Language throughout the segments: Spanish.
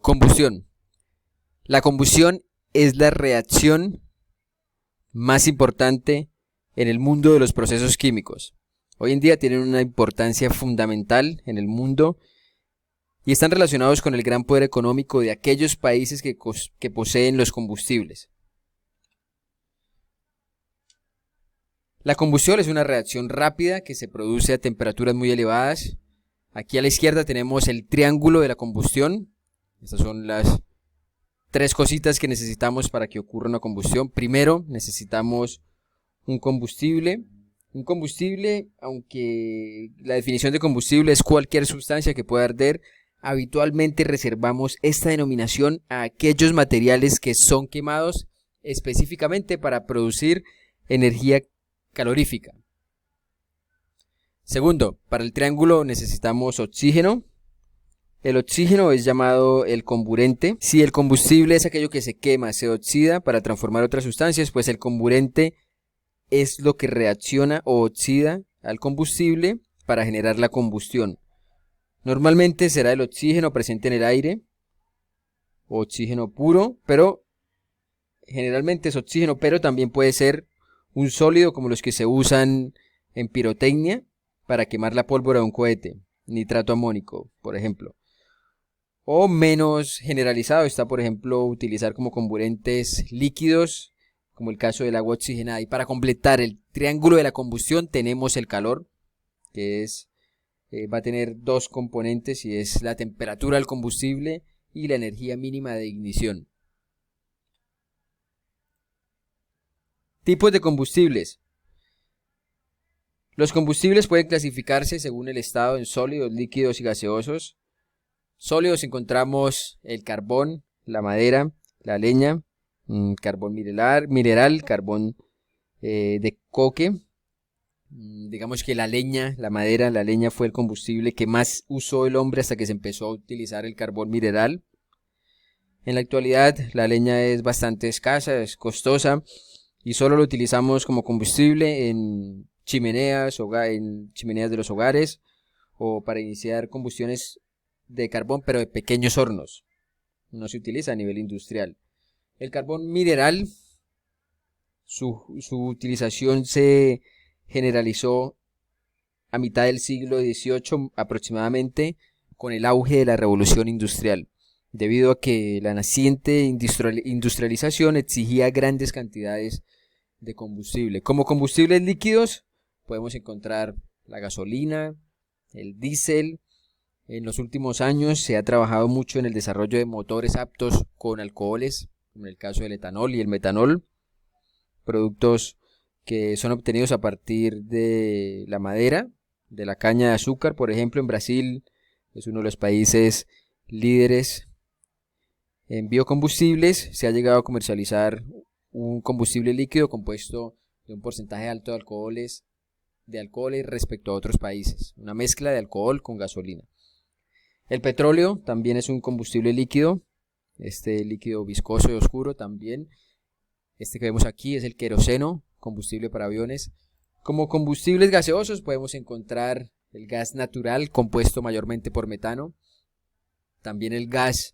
Combustión. La combustión es la reacción más importante en el mundo de los procesos químicos. Hoy en día tienen una importancia fundamental en el mundo y están relacionados con el gran poder económico de aquellos países que poseen los combustibles. La combustión es una reacción rápida que se produce a temperaturas muy elevadas. Aquí a la izquierda tenemos el triángulo de la combustión. Estas son las tres cositas que necesitamos para que ocurra una combustión. Primero, necesitamos un combustible. Un combustible, aunque la definición de combustible es cualquier sustancia que pueda arder, habitualmente reservamos esta denominación a aquellos materiales que son quemados específicamente para producir energía calorífica. Segundo, para el triángulo necesitamos oxígeno. El oxígeno es llamado el comburente. Si el combustible es aquello que se quema, se oxida para transformar otras sustancias, pues el comburente es lo que reacciona o oxida al combustible para generar la combustión. Normalmente será el oxígeno presente en el aire, o oxígeno puro, pero generalmente es oxígeno, pero también puede ser un sólido como los que se usan en pirotecnia para quemar la pólvora de un cohete, nitrato amónico, por ejemplo. O menos generalizado está, por ejemplo, utilizar como combustibles líquidos, como el caso del agua oxigenada. Y para completar el triángulo de la combustión tenemos el calor, que va a tener dos componentes y es la temperatura del combustible y la energía mínima de ignición. Tipos de combustibles. Los combustibles pueden clasificarse según el estado en sólidos, líquidos y gaseosos. Sólidos encontramos el carbón, la madera, la leña, carbón mineral, carbón de coque. Digamos que la leña fue el combustible que más usó el hombre hasta que se empezó a utilizar el carbón mineral. En la actualidad la leña es bastante escasa, es costosa y solo lo utilizamos como combustible en chimeneas de los hogares o para iniciar combustiones de carbón, pero de pequeños hornos. No se utiliza a nivel industrial. El carbón mineral, su utilización se generalizó a mitad del siglo XVIII aproximadamente con el auge de la revolución industrial, debido a que la naciente industrialización exigía grandes cantidades de combustible. Como combustibles líquidos podemos encontrar la gasolina, el diésel. En los últimos años se ha trabajado mucho en el desarrollo de motores aptos con alcoholes, como en el caso del etanol y el metanol, productos que son obtenidos a partir de la madera, de la caña de azúcar. Por ejemplo, en Brasil es uno de los países líderes en biocombustibles. Se ha llegado a comercializar un combustible líquido compuesto de un porcentaje alto de alcoholes respecto a otros países, una mezcla de alcohol con gasolina. El petróleo también es un combustible líquido, este líquido viscoso y oscuro también. Este que vemos aquí es el queroseno, combustible para aviones. Como combustibles gaseosos podemos encontrar el gas natural, compuesto mayormente por metano. También el gas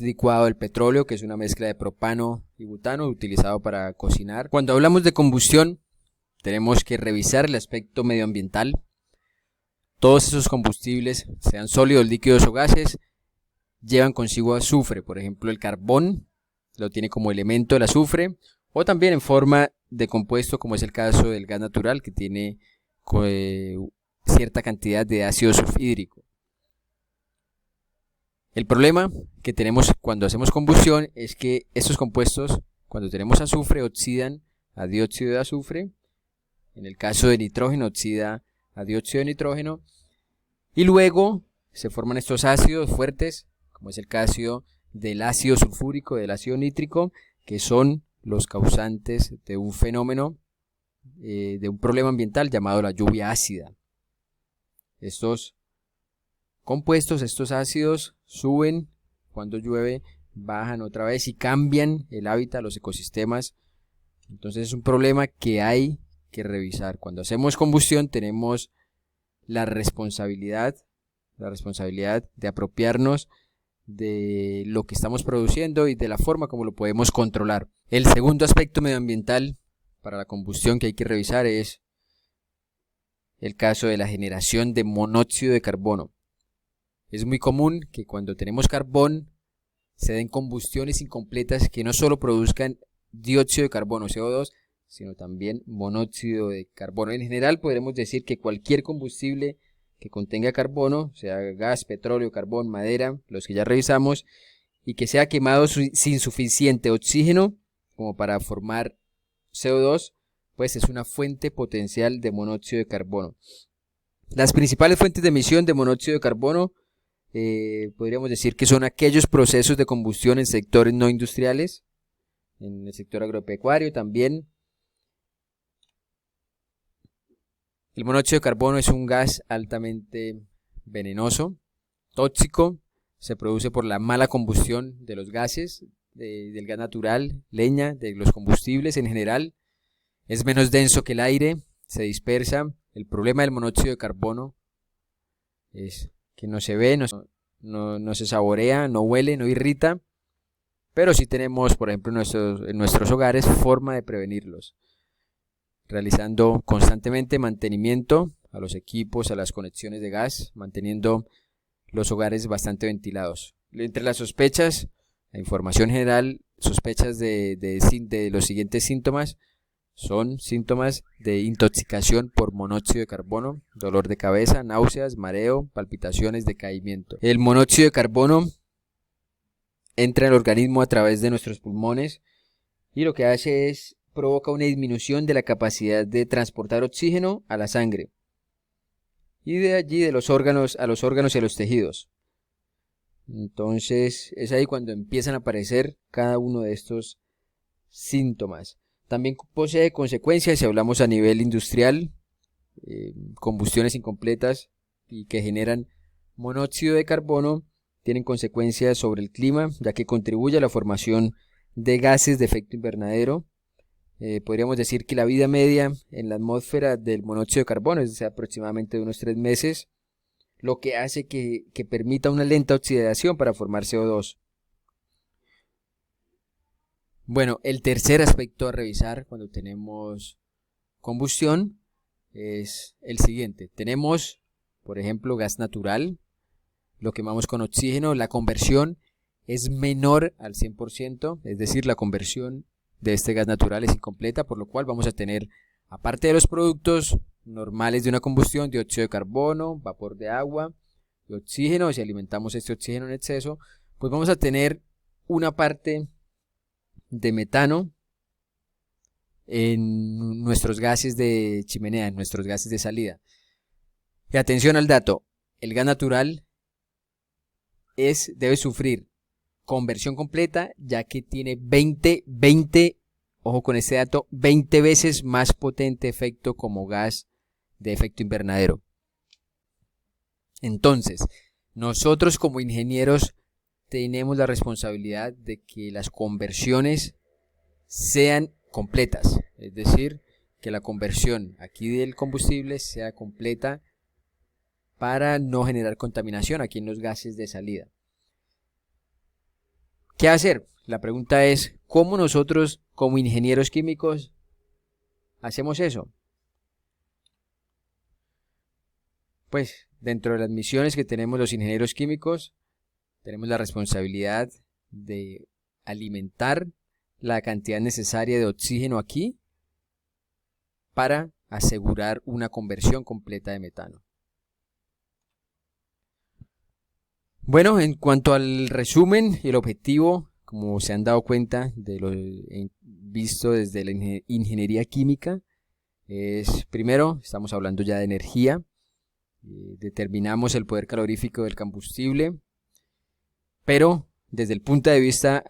licuado del petróleo, que es una mezcla de propano y butano utilizado para cocinar. Cuando hablamos de combustión, tenemos que revisar el aspecto medioambiental. Todos esos combustibles, sean sólidos, líquidos o gases, llevan consigo azufre. Por ejemplo, el carbón lo tiene como elemento el azufre, o también en forma de compuesto, como es el caso del gas natural, que tiene cierta cantidad de ácido sulfhídrico. El problema que tenemos cuando hacemos combustión es que estos compuestos, cuando tenemos azufre, oxidan a dióxido de azufre. En el caso de nitrógeno, oxida a dióxido de nitrógeno, y luego se forman estos ácidos fuertes, como es el caso del ácido sulfúrico, del ácido nítrico, que son los causantes de un fenómeno, de un problema ambiental llamado la lluvia ácida. Estos compuestos, estos ácidos, suben cuando llueve, bajan otra vez y cambian el hábitat, los ecosistemas. Entonces es un problema que hay que revisar. Cuando hacemos combustión tenemos la responsabilidad de apropiarnos de lo que estamos produciendo y de la forma como lo podemos controlar. El segundo aspecto medioambiental para la combustión que hay que revisar es el caso de la generación de monóxido de carbono. Es muy común que cuando tenemos carbón se den combustiones incompletas que no solo produzcan dióxido de carbono, CO2, sino también monóxido de carbono. En general podremos decir que cualquier combustible que contenga carbono, sea gas, petróleo, carbón, madera, los que ya revisamos, y que sea quemado sin suficiente oxígeno como para formar CO2, pues es una fuente potencial de monóxido de carbono. Las principales fuentes de emisión de monóxido de carbono podríamos decir que son aquellos procesos de combustión en sectores no industriales, en el sector agropecuario también. El monóxido de carbono es un gas altamente venenoso, tóxico, se produce por la mala combustión de los gases, del gas natural, leña, de los combustibles en general. Es menos denso que el aire, se dispersa. El problema del monóxido de carbono es que no se ve, no se saborea, no huele, no irrita, pero sí tenemos, por ejemplo, en nuestros hogares forma de prevenirlos, realizando constantemente mantenimiento a los equipos, a las conexiones de gas, manteniendo los hogares bastante ventilados. Entre las sospechas, la información general, sospechas de los siguientes síntomas, son síntomas de intoxicación por monóxido de carbono, dolor de cabeza, náuseas, mareo, palpitaciones, decaimiento. El monóxido de carbono entra al organismo a través de nuestros pulmones y lo que hace es provoca una disminución de la capacidad de transportar oxígeno a la sangre y de allí de los órganos a los órganos y a los tejidos. Entonces es ahí cuando empiezan a aparecer cada uno de estos síntomas. También posee consecuencias si hablamos a nivel industrial, combustiones incompletas y que generan monóxido de carbono tienen consecuencias sobre el clima, ya que contribuye a la formación de gases de efecto invernadero. Podríamos decir que la vida media en la atmósfera del monóxido de carbono es aproximadamente de unos 3 meses, lo que hace que permita una lenta oxidación para formar CO2. Bueno, el tercer aspecto a revisar cuando tenemos combustión es el siguiente. Tenemos, por ejemplo, gas natural, lo quemamos con oxígeno, la conversión es menor al 100%, es decir, la conversión de este gas natural es incompleta, por lo cual vamos a tener, aparte de los productos normales de una combustión, dióxido de carbono, vapor de agua y oxígeno. Si alimentamos este oxígeno en exceso, pues vamos a tener una parte de metano en nuestros gases de chimenea, en nuestros gases de salida. Y atención al dato, el gas natural debe sufrir conversión completa, ya que tiene 20, ojo con este dato, 20 veces más potente efecto como gas de efecto invernadero. Entonces, nosotros como ingenieros tenemos la responsabilidad de que las conversiones sean completas, es decir, que la conversión aquí del combustible sea completa para no generar contaminación aquí en los gases de salida. ¿Qué hacer? La pregunta es, ¿cómo nosotros como ingenieros químicos hacemos eso? Pues dentro de las misiones que tenemos los ingenieros químicos, tenemos la responsabilidad de alimentar la cantidad necesaria de oxígeno aquí para asegurar una conversión completa de metano. Bueno, en cuanto al resumen y el objetivo, como se han dado cuenta de lo visto desde la ingeniería química, es primero, estamos hablando ya de energía, determinamos el poder calorífico del combustible, pero desde el punto de vista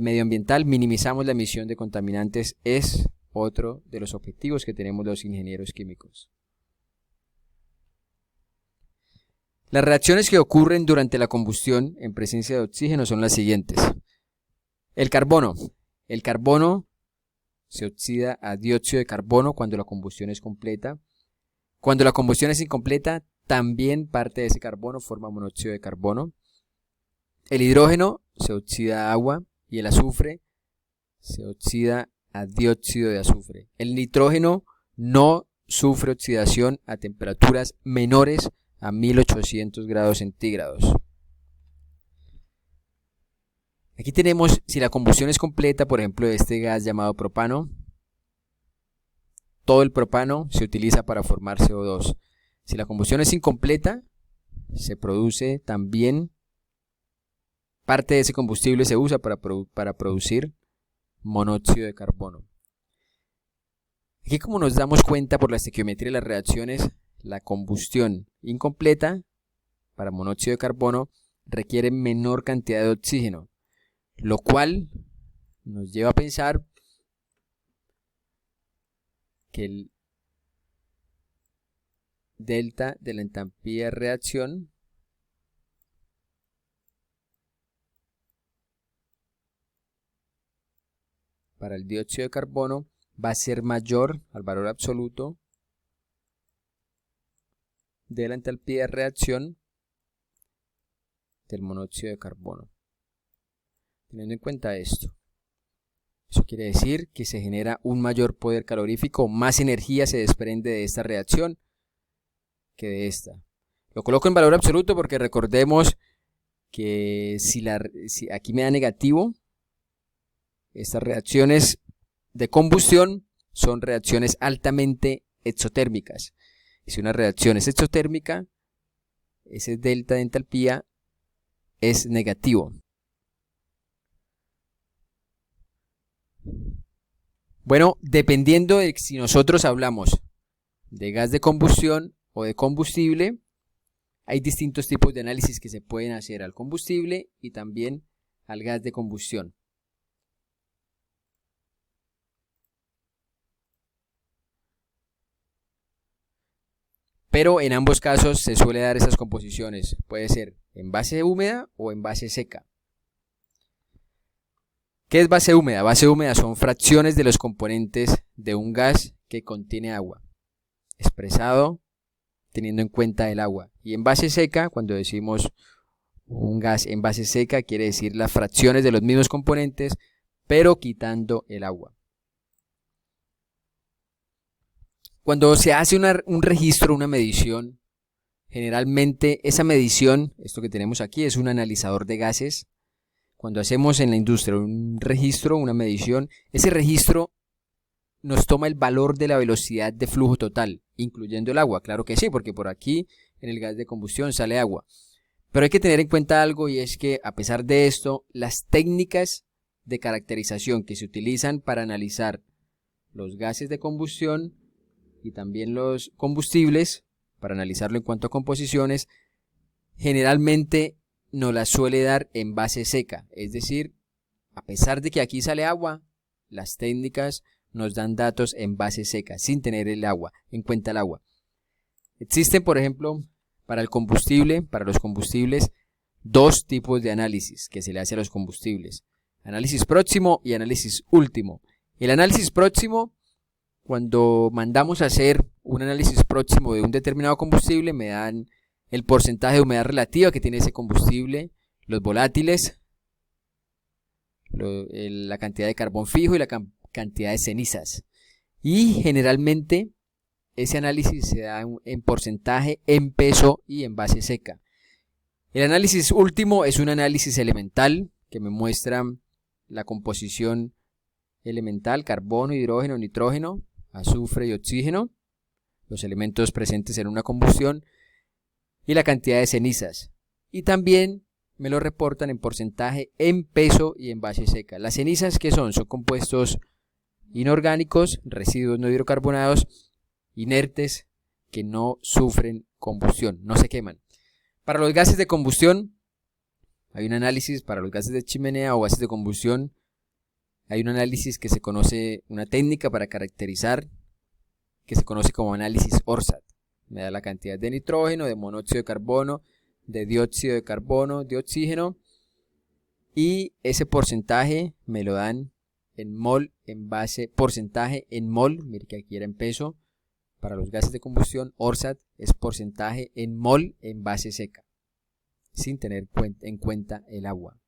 medioambiental minimizamos la emisión de contaminantes, es otro de los objetivos que tenemos los ingenieros químicos. Las reacciones que ocurren durante la combustión en presencia de oxígeno son las siguientes. El carbono se oxida a dióxido de carbono cuando la combustión es completa. Cuando la combustión es incompleta, también parte de ese carbono forma monóxido de carbono. El hidrógeno se oxida a agua y el azufre se oxida a dióxido de azufre. El nitrógeno no sufre oxidación a temperaturas menores a 1800 grados centígrados. Aquí tenemos, si la combustión es completa, por ejemplo, de este gas llamado propano, todo el propano se utiliza para formar CO2. Si la combustión es incompleta, se produce también, parte de ese combustible se usa para producir monóxido de carbono. Aquí, como nos damos cuenta por la estequiometría de las reacciones, la combustión incompleta para monóxido de carbono requiere menor cantidad de oxígeno, lo cual nos lleva a pensar que el delta de la enthalpía de reacción para el dióxido de carbono va a ser mayor al valor absoluto de la enthalpía de reacción del monóxido de carbono. Teniendo en cuenta esto, eso quiere decir que se genera un mayor poder calorífico, más energía se desprende de esta reacción que de esta. Lo coloco en valor absoluto porque recordemos que si aquí me da negativo, estas reacciones de combustión son reacciones altamente exotérmicas. Y si una reacción es exotérmica, ese delta de entalpía es negativo. Bueno, dependiendo de si nosotros hablamos de gas de combustión o de combustible, hay distintos tipos de análisis que se pueden hacer al combustible y también al gas de combustión. Pero en ambos casos se suele dar esas composiciones. Puede ser en base húmeda o en base seca. ¿Qué es base húmeda? Base húmeda son fracciones de los componentes de un gas que contiene agua, expresado teniendo en cuenta el agua. Y en base seca, cuando decimos un gas en base seca, quiere decir las fracciones de los mismos componentes, pero quitando el agua. Cuando se hace un registro, una medición, generalmente esa medición, esto que tenemos aquí, es un analizador de gases. Cuando hacemos en la industria un registro, una medición, ese registro nos toma el valor de la velocidad de flujo total, incluyendo el agua. Claro que sí, porque por aquí en el gas de combustión sale agua. Pero hay que tener en cuenta algo, y es que a pesar de esto, las técnicas de caracterización que se utilizan para analizar los gases de combustión y también los combustibles, para analizarlo en cuanto a composiciones, generalmente nos las suele dar en base seca. Es decir, a pesar de que aquí sale agua, las técnicas nos dan datos en base seca, sin tener el agua, en cuenta el agua. Existen, por ejemplo, para el combustible, para los combustibles, dos tipos de análisis que se le hace a los combustibles: análisis próximo y análisis último. El análisis próximo, cuando mandamos a hacer un análisis próximo de un determinado combustible, me dan el porcentaje de humedad relativa que tiene ese combustible, los volátiles, la cantidad de carbón fijo y la cantidad de cenizas. Y generalmente ese análisis se da en porcentaje, en peso y en base seca. El análisis último es un análisis elemental que me muestra la composición elemental: carbono, hidrógeno, nitrógeno, azufre y oxígeno, los elementos presentes en una combustión, y la cantidad de cenizas. Y también me lo reportan en porcentaje, en peso y en base seca. Las cenizas, ¿qué son? Son compuestos inorgánicos, residuos no hidrocarbonados, inertes, que no sufren combustión, no se queman. Para los gases de combustión hay un análisis. Para los gases de chimenea o gases de combustión hay un análisis que se conoce, una técnica para caracterizar, que se conoce como análisis Orsat. Me da la cantidad de nitrógeno, de monóxido de carbono, de dióxido de carbono, de oxígeno, y ese porcentaje me lo dan en mol, en base, porcentaje en mol, mire que aquí era en peso. Para los gases de combustión, Orsat es porcentaje en mol en base seca. sin tener en cuenta el agua.